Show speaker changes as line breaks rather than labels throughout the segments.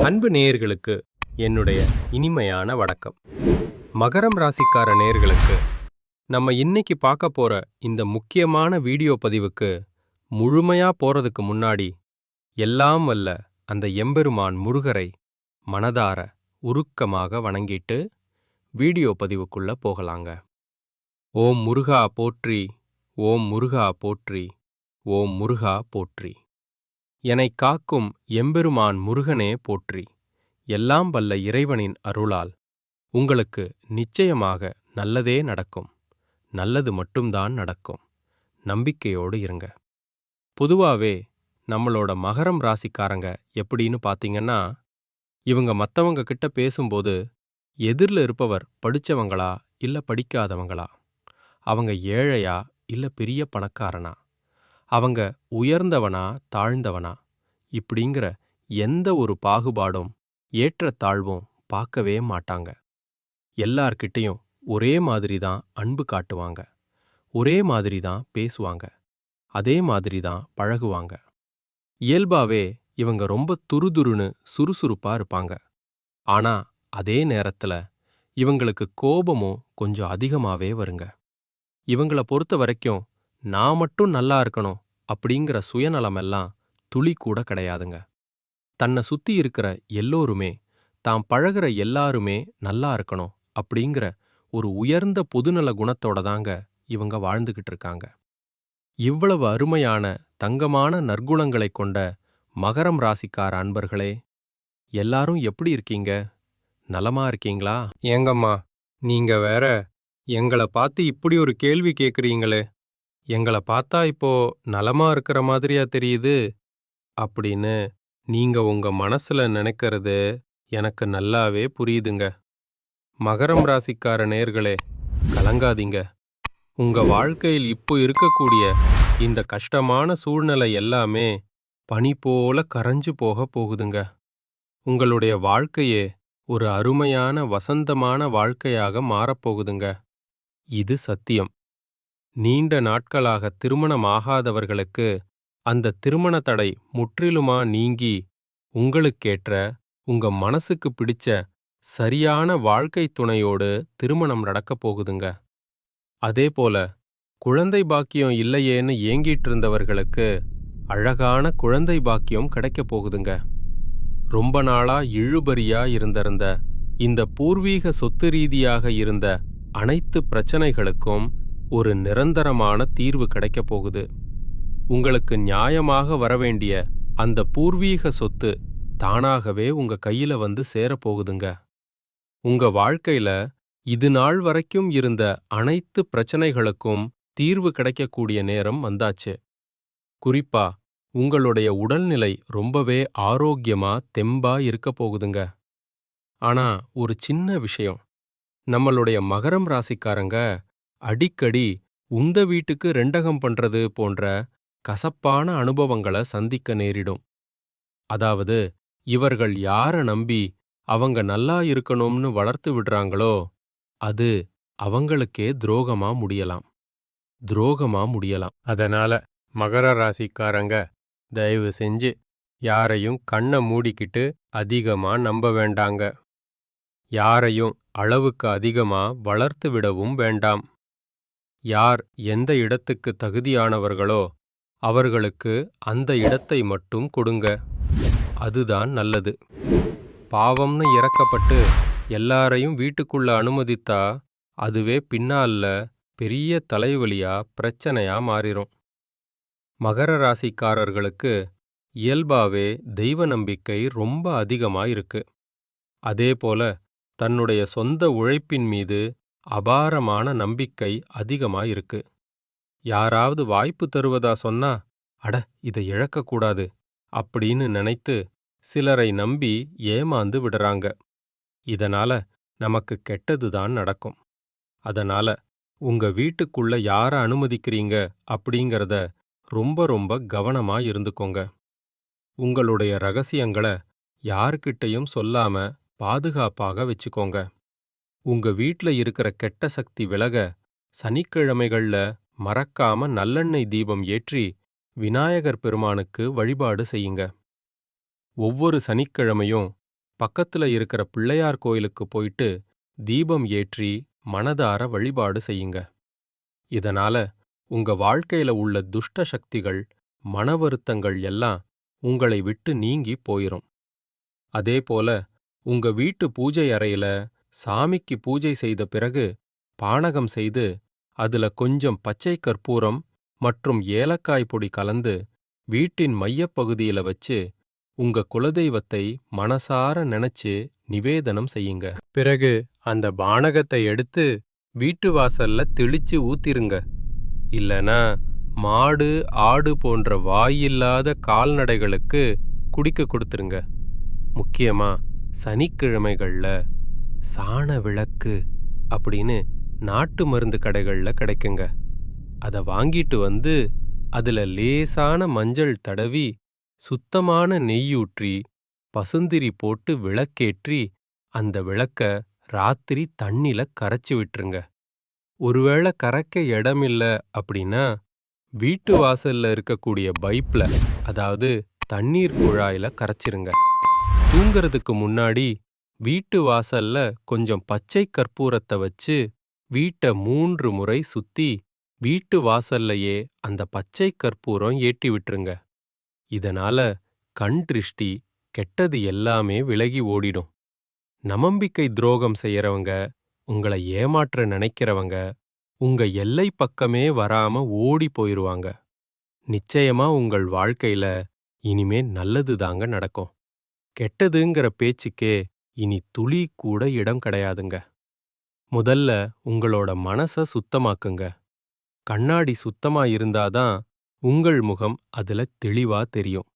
அன்பு நேயர்களுக்கு என்னுடைய இனிமையான வணக்கம். மகரம் ராசிக்கார நேயர்களுக்கு நம்ம இன்னைக்கு பார்க்க போற இந்த முக்கியமான வீடியோ பதிவுக்கு முழுமையா போறதுக்கு முன்னாடி எல்லாம் வல்ல அந்த எம்பெருமான் முருகரை மனதார உருக்கமாக வணங்கிட்டு வீடியோ பதிவுக்குள்ள போகலாங்க. ஓம் முருகா போற்றி, ஓம் முருகா போற்றி, ஓம் முருகா போற்றி. எனைக் காக்கும் எம்பெருமான் முருகனே போற்றி. எல்லாம் வல்ல இறைவனின் அருளால் உங்களுக்கு நிச்சயமாக நல்லதே நடக்கும். நல்லது மட்டும்தான் நடக்கும். நம்பிக்கையோடு இருங்க. பொதுவாவே நம்மளோட மகரம் ராசிக்காரங்க எப்படின்னு பார்த்தீங்கன்னா, இவங்க மற்றவங்க கிட்ட பேசும்போது எதிரில் இருப்பவர் படிச்சவங்களா இல்ல படிக்காதவங்களா, அவங்க ஏழையா இல்ல பெரிய பணக்காரனா, அவங்க உயர்ந்தவனா தாழ்ந்தவனா, இப்படிங்கிற எந்த ஒரு பாகுபாடும் ஏற்றத்தாழ்வும் பார்க்கவே மாட்டாங்க. எல்லார்கிட்டையும் ஒரே மாதிரி தான் அன்பு காட்டுவாங்க. ஒரே மாதிரி தான் பேசுவாங்க. அதே மாதிரி தான் பழகுவாங்க. இயல்பாவே இவங்க ரொம்ப துருதுருன்னு சுறுசுறுப்பா இருப்பாங்க. ஆனா அதே நேரத்துல இவங்களுக்கு கோபமும் கொஞ்சம் அதிகமாவே வருங்க. இவங்கள பொறுத்த வரைக்கும் நான் மட்டும் நல்லா இருக்கணும் அப்படிங்கிற சுயநலமெல்லாம் துளி கூட கிடையாதுங்க. தன்னை சுத்தி இருக்கிற எல்லோருமே, தாம் பழகுற எல்லாருமே நல்லா இருக்கணும் அப்படிங்கிற ஒரு உயர்ந்த பொதுநல குணத்தோட தாங்க இவங்க வாழ்ந்துகிட்டு இருக்காங்க. இவ்வளவு அருமையான தங்கமான நற்குணங்களை கொண்ட மகரம் ராசிக்கார அன்பர்களே, எல்லாரும் எப்படி இருக்கீங்க? நலமா இருக்கீங்களா? ஏங்கம்மா, நீங்க வேற எங்களை பார்த்து இப்படி ஒரு கேள்வி கேட்குறீங்களே, எங்களை பார்த்தா இப்போ நலமா இருக்கிற மாதிரியா தெரியுது அப்படின்னு நீங்க உங்க மனசுல நினைக்கிறது எனக்கு நல்லாவே புரியுதுங்க. மகரம் ராசிக்கார நேயர்களே, கலங்காதீங்க. உங்க வாழ்க்கையில் இப்போ இருக்கக்கூடிய இந்த கஷ்டமான சூழ்நிலை எல்லாமே பனி போல கரைஞ்சு போக போகுதுங்க. உங்களுடைய வாழ்க்கையே ஒரு அருமையான வசந்தமான வாழ்க்கையாக மாறப்போகுதுங்க. இது சத்தியம். நீண்ட நாட்களாக திருமணமாகாதவர்களுக்கு அந்த திருமண தடை முற்றிலுமா நீங்கி உங்களுக்கேற்ற உங்க மனசுக்கு பிடிச்ச சரியான வாழ்க்கை துணையோடு திருமணம் நடக்கப் போகுதுங்க. அதேபோல குழந்தை பாக்கியம் இல்லையேன்னு ஏங்கிட்டு இருந்தவர்களுக்கு அழகான குழந்தை பாக்கியம் கிடைக்கப் போகுதுங்க. ரொம்ப நாளா இழுபறியா இருந்திருந்த இந்த பூர்வீக சொத்து ரீதியாக இருந்த அனைத்து பிரச்சனைகளுக்கும் ஒரு நிரந்தரமான தீர்வு கிடைக்கப் போகுது. உங்களுக்கு நியாயமாக வரவேண்டிய அந்த பூர்வீக சொத்து தானாகவே உங்க கையில வந்து சேரப்போகுதுங்க. உங்க வாழ்க்கையில இது நாள் வரைக்கும் இருந்த அனைத்து பிரச்சனைகளுக்கும் தீர்வு கிடைக்கக்கூடிய நேரம் வந்தாச்சு. குறிப்பா உங்களுடைய உடல்நிலை ரொம்பவே ஆரோக்கியமா தெம்பா இருக்க போகுதுங்க. ஆனா ஒரு சின்ன விஷயம், நம்மளுடைய மகரம் ராசிக்காரங்க அடிக்கடி உந்த வீட்டுக்கு ரெண்டகம் பண்றது போன்ற கசப்பான அனுபவங்களை சந்திக்க நேரிடும். அதாவது இவர்கள் யார நம்பி அவங்க நல்லா இருக்கணும்னு வளர்த்து விடுறாங்களோ, அது அவங்களுக்கே துரோகமா முடியலாம். அதனால மகர ராசிக்காரங்க தயவு செஞ்சு யாரையும் கண்ணை மூடிக்கிட்டு அதிகமா நம்ப வேண்டாங்க. யாரையும் அளவுக்கு அதிகமா வளர்த்து விடவும் வேண்டாம். யார் எந்த இடத்துக்கு தகுதியானவர்களோ அவர்களுக்கு அந்த இடத்தை மட்டும் கொடுங்க. அதுதான் நல்லது. பாவம்னு இறக்கப்பட்டு எல்லாரையும் வீட்டுக்குள்ள அனுமதித்தா அதுவே பின்னால பெரிய தலைவலியா பிரச்சனையா மாறிடும். மகர ராசிக்காரர்களுக்கு இயல்பாவே தெய்வ நம்பிக்கை ரொம்ப அதிகமா இருக்கு. அதேபோல தன்னுடைய சொந்த உழைப்பின் மீது அபாரமான நம்பிக்கை அதிகமா இருக்கு. யாராவது வாய்ப்பு தருவதா சொன்னா, அட இதை இழக்கக்கூடாது அப்படின்னு நினைத்து சிலரை நம்பி ஏமாந்து விடுறாங்க. இதனால நமக்கு கெட்டதுதான் நடக்கும். அதனால உங்க வீட்டுக்குள்ள யார அனுமதிக்கிறீங்க அப்படிங்கிறத ரொம்ப ரொம்ப கவனமா இருந்துக்கோங்க. உங்களுடைய ரகசியங்களை யார்கிட்டையும் சொல்லாம பாதுகாப்பாக வச்சுக்கோங்க. உங்க வீட்ல இருக்கிற கெட்ட சக்தி விலக சனிக்கிழமைகள்ல மறக்காம நல்லெண்ணெய் தீபம் ஏற்றி விநாயகர் பெருமானுக்கு வழிபாடு செய்யுங்க. ஒவ்வொரு சனிக்கிழமையும் பக்கத்துல இருக்கிற பிள்ளையார் கோயிலுக்கு போயிட்டு தீபம் ஏற்றி மனதார வழிபாடு செய்யுங்க. இதனால உங்க வாழ்க்கையில உள்ள துஷ்ட சக்திகள், மன வருத்தங்கள் எல்லாம் உங்களை விட்டு நீங்கி போயிரும். அதேபோல உங்க வீட்டு பூஜை அறையில சாமிக்கு பூஜை செய்த பிறகு பானகம் செய்து அதுல கொஞ்சம் பச்சை கற்பூரம் மற்றும் ஏலக்காய் பொடி கலந்து வீட்டின் மையப்பகுதியில வச்சு உங்க குலதெய்வத்தை மனசார நினைச்சு நிவேதனம் செய்யுங்க. பிறகு அந்த பானகத்தை எடுத்து வீட்டு வாசல்ல தெளிச்சு ஊத்திருங்க. இல்லனா மாடு, ஆடு போன்ற வாயில்லாத கால்நடைகளுக்கு குடிக்க கொடுத்துருங்க. முக்கியமா சனிக்கிழமைகள்ல சாண விளக்கு அப்படின்னு நாட்டு மருந்து கடைகள்ல கிடைக்குங்க. அதை வாங்கிட்டு வந்து அதுல லேசான மஞ்சள் தடவி சுத்தமான நெய்யூற்றி பசுந்திரி போட்டு விளக்கேற்றி அந்த விளக்க ராத்திரி தண்ணில கரைச்சி விட்டுருங்க. ஒருவேளை கரைக்க இடமில்ல அப்படின்னா வீட்டு வாசல்ல இருக்கக்கூடிய பைப்ல, அதாவது தண்ணீர் குழாயில கரைச்சிருங்க. தூங்குறதுக்கு முன்னாடி வீட்டு வாசல்ல கொஞ்சம் பச்சை கற்பூரத்தை வச்சு வீட்டை 3 முறை சுத்தி வீட்டு வாசல்லையே அந்த பச்சை கற்பூரம் ஏற்றி விட்டுருங்க. இதனால கண் திருஷ்டி, கெட்டது எல்லாமே விலகி ஓடிடும். நம்பிக்கை துரோகம் செய்யறவங்க, உங்களை ஏமாற்ற நினைக்கிறவங்க உங்க எல்லை பக்கமே வராம ஓடி போயிருவாங்க. நிச்சயமா உங்கள் வாழ்க்கையில இனிமே நல்லது தாங்க நடக்கும். கெட்டதுங்கிற பேச்சுக்கே இனி துளி கூட இடம் கிடையாதுங்க. முதல்ல உங்களோட மனச சுத்தமாக்குங்க. கண்ணாடி சுத்தமா இருந்தாதான் உங்கள் முகம் அதுல தெளிவா தெரியும்.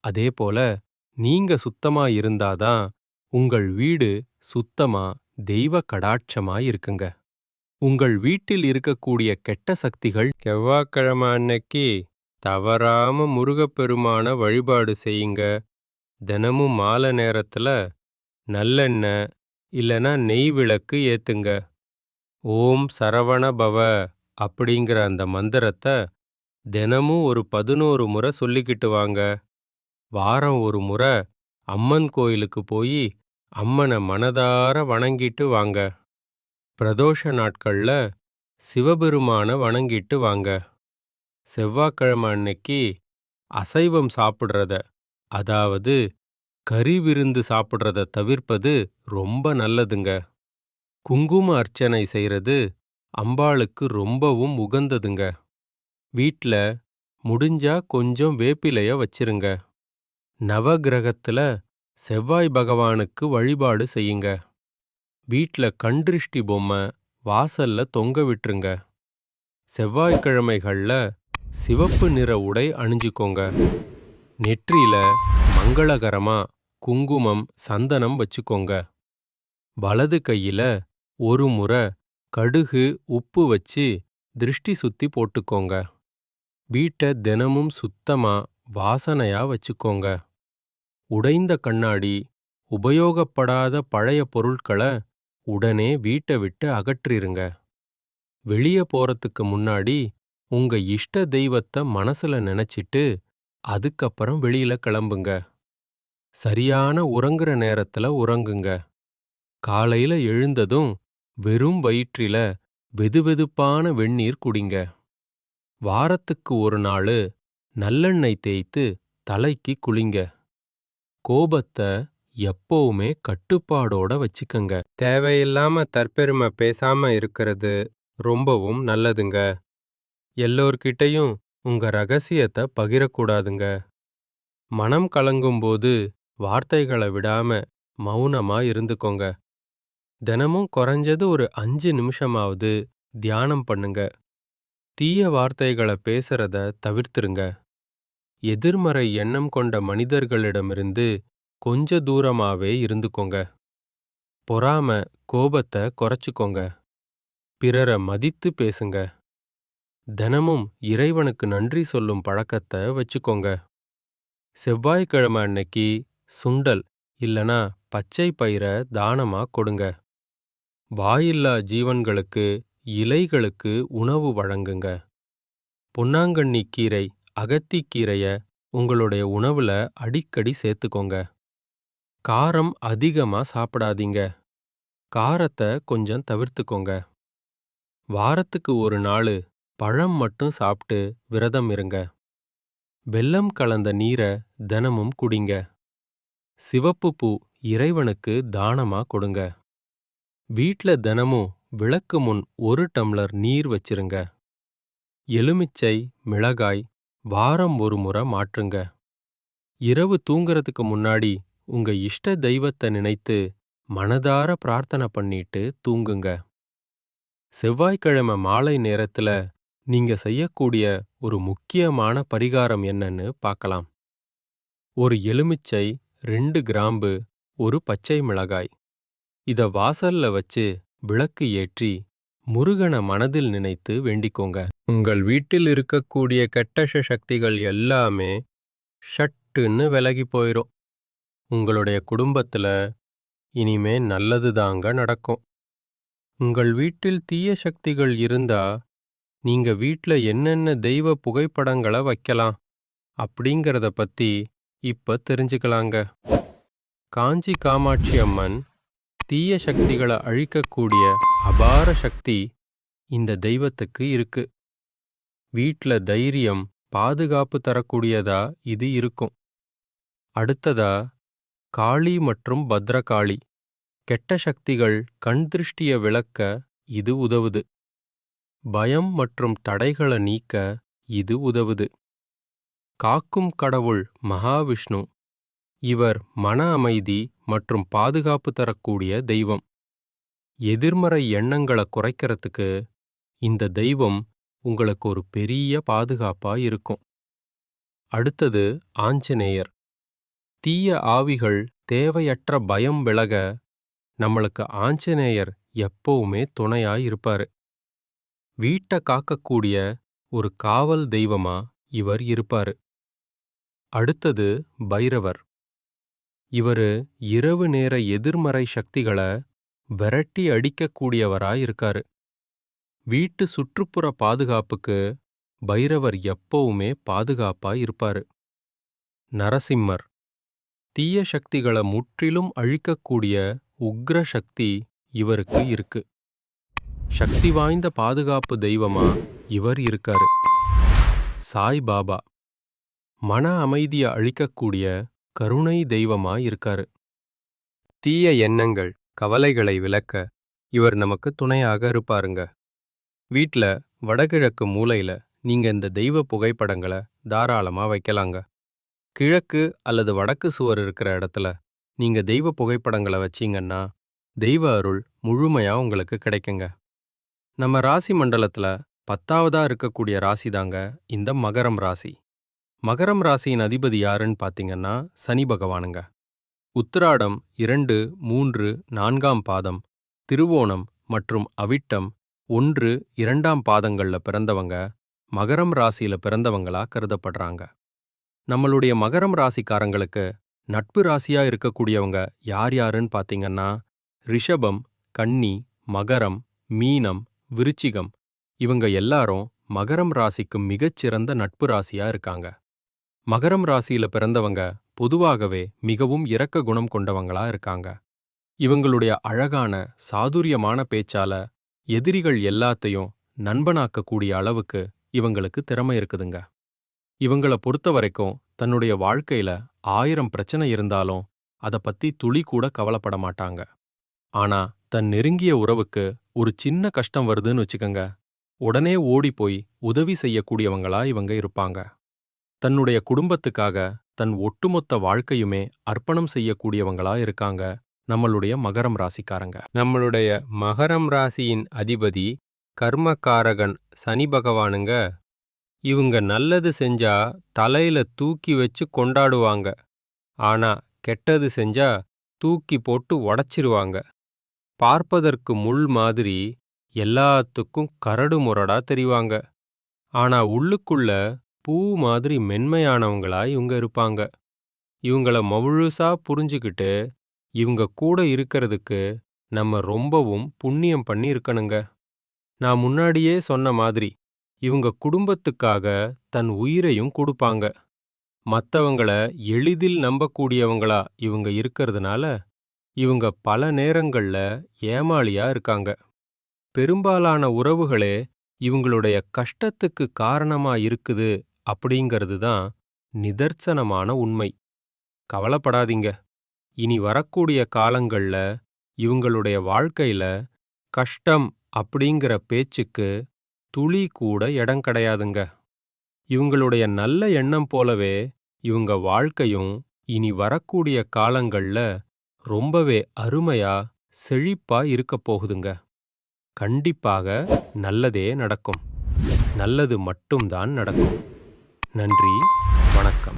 அதேபோல நீங்க சுத்தமா இருந்தாதான் உங்கள் வீடு சுத்தமா தெய்வ கடாட்சமா இருக்குங்க. உங்கள் வீட்டில் இருக்கக்கூடிய கெட்ட சக்திகள் செவ்வாய்க்கிழமை அன்னைக்கு தவறாம முருகப்பெருமான வழிபாடு செய்யுங்க. தினமும் மாலை நேரத்துல நல்லெண்ணெய் இல்லனா நெய் விளக்கு ஏத்துங்க. ஓம் சரவண பவ அப்படிங்கிற அந்த மந்திரத்தை தினமும் ஒரு 11 முறை சொல்லிக்கிட்டு வாங்க. வாரம் ஒரு முறை அம்மன் கோயிலுக்கு போய் அம்மனை மனதார வணங்கிட்டு வாங்க. பிரதோஷ நாட்கள்ல சிவபெருமான வணங்கிட்டு வாங்க. செவ்வாய்க்கிழமை அன்னைக்கு அசைவம் சாப்பிடுறத, அதாவது கறி விருந்து சாப்பிடுறத தவிர்ப்பது ரொம்ப நல்லதுங்க. குங்கும அர்ச்சனை செய்யறது அம்பாளுக்கு ரொம்பவும் உகந்ததுங்க. வீட்ல முடிஞ்சா கொஞ்சம் வேப்பிலைய வச்சிருங்க. நவகிரகத்துல செவ்வாய் பகவானுக்கு வழிபாடு செய்யுங்க. வீட்ல கண்திருஷ்டி பொம்மை வாசல்ல தொங்க விட்டுருங்க. செவ்வாய்க்கிழமைகள்ல சிவப்பு நிற உடை அணிஞ்சுக்கோங்க. நெற்றியில மங்களகரமா குங்குமம், சந்தனம் வச்சுக்கோங்க. வலது கையில ஒரு முறை கடுகு, உப்பு வச்சு திருஷ்டி சுத்தி போட்டுக்கோங்க. வீட்டை தினமும் சுத்தமா வாசனையா வச்சுக்கோங்க. உடைந்த கண்ணாடி, உபயோகப்படாத பழைய பொருட்களை உடனே வீட்டை விட்டு அகற்றிருங்க. வெளியே போறதுக்கு முன்னாடி உங்க இஷ்ட தெய்வத்தை மனசுல நினைச்சிட்டு அதுக்கப்புறம் வெளியில கிளம்புங்க. சரியான உறங்குற நேரத்துல உறங்குங்க. காலையில எழுந்ததும் வெறும் வயிற்றில வெதுவெதுப்பான வெந்நீர் குடிங்க. வாரத்துக்கு ஒரு நாள் நல்லெண்ணெய் தேய்த்து தலைக்கு குளிங்க. கோபத்தை எப்பவுமே கட்டுப்பாடோட வச்சுக்கங்க. தேவையில்லாம தற்பெருமை பேசாம இருக்கிறது ரொம்பவும் நல்லதுங்க. எல்லோர்கிட்டையும் உங்க ரகசியத்தை பகிரக்கூடாதுங்க. மனம் கலங்கும்போது வார்த்தைகளை விடாம மௌனமா இருந்துக்கோங்க. தினமும் குறைஞ்சது ஒரு 5 நிமிஷமாவது தியானம் பண்ணுங்க. தீய வார்த்தைகளை பேசுறத தவிர்த்துருங்க. எதிர்மறை எண்ணம் கொண்ட மனிதர்களிடமிருந்து கொஞ்ச தூரமாவே இருந்துக்கோங்க. பொறாம, கோபத்தை குறைச்சுக்கோங்க. பிறரை மதித்து பேசுங்க. தினமும் இறைவனுக்கு நன்றி சொல்லும் பழக்கத்தை வச்சுக்கோங்க. செவ்வாய்க்கிழமை அன்னைக்கு சுண்டல் இல்லனா பச்சை பயிரை தானமா கொடுங்க. வாயில்லா ஜீவன்களுக்கு, இலைகளுக்கு உணவு வழங்குங்க. பொன்னாங்கண்ணி கீரை, அகத்திக்கீரைய உங்களுடைய உணவுல அடிக்கடி சேர்த்துக்கோங்க. காரம் அதிகமா சாப்பிடாதீங்க. காரத்தை கொஞ்சம் தவிர்த்துக்கோங்க. வாரத்துக்கு ஒரு நாள் பழம் மட்டும் சாப்பிட்டு விரதம் இருங்க. வெல்லம் கலந்த நீரை தினமும் குடிங்க. சிவப்பு பூ இறைவனுக்கு தானமா கொடுங்க. வீட்ல தினமும் விளக்கு முன் 1 டம்ளர் நீர் வச்சிருங்க. எலுமிச்சை, மிளகாய் வாரம் ஒரு முறை மாற்றுங்க. இரவு தூங்குறதுக்கு முன்னாடி உங்க இஷ்ட தெய்வத்தை நினைத்து மனதார பிரார்த்தனை பண்ணிட்டு தூங்குங்க. செவ்வாய்க்கிழமை மாலை நேரத்துல நீங்க செய்யக்கூடிய ஒரு முக்கியமான பரிகாரம் என்னன்னு பார்க்கலாம். ஒரு எலுமிச்சை, 2 கிராம்பு, ஒரு பச்சை மிளகாய். இத வாசல்ல வச்சு விளக்கு ஏற்றி முருகனை மனதில் நினைத்து வேண்டிக்கோங்க. உங்கள் வீட்டில் இருக்கக்கூடிய கெட்ட சக்திகள் எல்லாமே ஷட்டுன்னு விலகி போயிரும். உங்களுடைய குடும்பத்துல இனிமே நல்லதுதாங்க நடக்கும். உங்கள் வீட்டில் தீய சக்திகள் இருந்தா நீங்க வீட்ல என்னென்ன தெய்வ புகைப்படங்களை வைக்கலாம் அப்படிங்கறத பத்தி இப்ப தெரிஞ்சுக்கலாங்க. காஞ்சி காமாட்சி அம்மன் தீய சக்திகளை அழிக்கக்கூடிய அபார சக்தி இந்த தெய்வத்துக்கு இருக்கு. வீட்ல தைரியம், பாதுகாப்பு தரக்கூடியதா இது இருக்கும். அடுத்ததா காளி மற்றும் பத்ரகாளி. கெட்ட சக்திகள் கண் திருஷ்டிய விலக்க இது உதவுது. பயம் மற்றும் தடைகளை நீக்க இது உதவுது. காக்கும் கடவுள் மகாவிஷ்ணு. இவர் மன அமைதி மற்றும் பாதுகாப்பு தரக்கூடிய தெய்வம். எதிர்மறை எண்ணங்களை குறைக்கிறதுக்கு இந்த தெய்வம் உங்களுக்கு ஒரு பெரிய பாதுகாப்பா இருக்கும். அடுத்தது ஆஞ்சநேயர். தீய ஆவிகள் தேவையற்ற பயம் விலக நம்மளுக்கு ஆஞ்சநேயர் எப்பவுமே துணையாய் இருப்பாரு. வீட்டை காக்கக்கூடிய ஒரு காவல் தெய்வமா இவர் இருப்பாரு. அடுத்தது பைரவர். இவரு இரவு நேர எதிர்மறை சக்திகளை விரட்டி அடிக்கக்கூடியவராய் இருக்காரு. வீட்டு சுற்றுப்புற பாதுகாப்புக்கு பைரவர் எப்பவுமே பாதுகாப்பாய் இருப்பாரு. நரசிம்மர். தீய சக்திகளை முற்றிலும் அழிக்கக்கூடிய உக்ர சக்தி இவருக்கு இருக்கு. சக்தி வாய்ந்த பாதுகாப்பு தெய்வமா இவர் இருக்காரு. சாய்பாபா. மன அமைதியை அழிக்கக்கூடிய கருணை தெய்வமா இருக்காரு. தீய எண்ணங்கள், கவலைகளை விலக்க இவர் நமக்கு துணையாக இருப்பாருங்க. வீட்ல வடகிழக்கு மூலையில நீங்க இந்த தெய்வ புகைப்படங்களை தாராளமா வைக்கலாங்க. கிழக்கு அல்லது வடக்கு சுவர் இருக்கிற இடத்துல நீங்க தெய்வ புகைப்படங்களை வச்சீங்கன்னா தெய்வ அருள் முழுமையா உங்களுக்கு கிடைக்குங்க. நம்ம ராசி மண்டலத்துல 10வதா இருக்கக்கூடிய ராசி தாங்க இந்த மகரம் ராசி. மகரம் ராசியின் அதிபதி யாருன்னு பார்த்தீங்கன்னா சனி பகவானுங்க. உத்திராடம் 2, 3, 4ஆம் பாதம், திருவோணம் மற்றும் அவிட்டம் 1, 2ஆம் பாதங்கள்ல பிறந்தவங்க மகரம் ராசியில பிறந்தவங்களா கருதப்படுறாங்க. நம்மளுடைய மகரம் ராசிக்காரங்களுக்கு நட்பு ராசியா இருக்கக்கூடியவங்க யார் யாருன்னு பார்த்தீங்கன்னா ரிஷபம், கன்னி, மகரம், மீனம், விருச்சிகம். இவங்க எல்லாரும் மகரம் ராசிக்கு மிகச்சிறந்த நட்பு ராசியா இருக்காங்க. மகரம் ராசியில பிறந்தவங்க பொதுவாகவே மிகவும் இரக்க குணம் கொண்டவங்களா இருக்காங்க. இவங்களுடைய அழகான சாதுரியமான பேச்சால எதிரிகள் எல்லாத்தையும் நண்பனாக்கக்கூடிய அளவுக்கு இவங்களுக்கு திறமை இருக்குதுங்க. இவங்கள பொறுத்த வரைக்கும் தன்னுடைய வாழ்க்கையில 1000 பிரச்சனை இருந்தாலும் அதை பத்தி துளி கூட கவலைப்பட மாட்டாங்க. ஆனா தன் நெருங்கிய உறவுக்கு ஒரு சின்ன கஷ்டம் வருதுன்னு வச்சுக்கங்க, உடனே ஓடி போய் உதவி செய்யக்கூடியவங்களா இவங்க இருப்பாங்க. தன்னுடைய குடும்பத்துக்காக தன் ஒட்டுமொத்த வாழ்க்கையுமே அர்ப்பணம் செய்யக்கூடியவங்களா இருக்காங்க நம்மளுடைய மகரம் ராசிக்காரங்க. நம்மளுடைய மகரம் ராசியின் அதிபதி கர்மகாரகன் சனி பகவானுங்க. இவங்க நல்லது செஞ்சா தலையில தூக்கி வச்சு கொண்டாடுவாங்க. ஆனா கெட்டது செஞ்சா தூக்கி போட்டு உடைச்சிருவாங்க. பார்ப்பதற்கு முள் மாதிரி எல்லாத்துக்கும் கரடு முரடா தெரிவாங்க. ஆனா உள்ளுக்குள்ள பூ மாதிரி மென்மையானவங்களா இவங்க இருப்பாங்க. இவங்கள முழுசா புரிஞ்சுக்கிட்டு இவங்க கூட இருக்கிறதுக்கு நம்ம ரொம்பவும் புண்ணியம் பண்ணி இருக்கணுங்க. நான் முன்னாடியே சொன்ன மாதிரி இவங்க குடும்பத்துக்காக தன் உயிரையும் கொடுப்பாங்க. மத்தவங்கள எளிதில் நம்பக்கூடியவங்களா இவங்க இருக்கிறதுனால, இவங்க பல நேரங்கள்ல ஏமாளியா இருக்காங்க. பெரும்பாலான உறவுகளே இவங்களுடைய கஷ்டத்துக்கு காரணமா இருக்குது அப்படிங்கிறது தான் நிதர்சனமான உண்மை. கவலைப்படாதீங்க. இனி வரக்கூடிய காலங்கள்ல இவங்களுடைய வாழ்க்கையில கஷ்டம் அப்படிங்கிற பேச்சுக்கு துளி கூட இடம் கிடையாதுங்க. இவங்களுடைய நல்ல எண்ணம் போலவே இவங்க வாழ்க்கையும் இனி வரக்கூடிய காலங்கள்ல ரொம்பவே அருமையா, செழிப்பா இருக்கப் போகுதுங்க. கண்டிப்பாக நல்லதே நடக்கும். நல்லது மட்டும்தான் நடக்கும். நன்றி. வணக்கம்.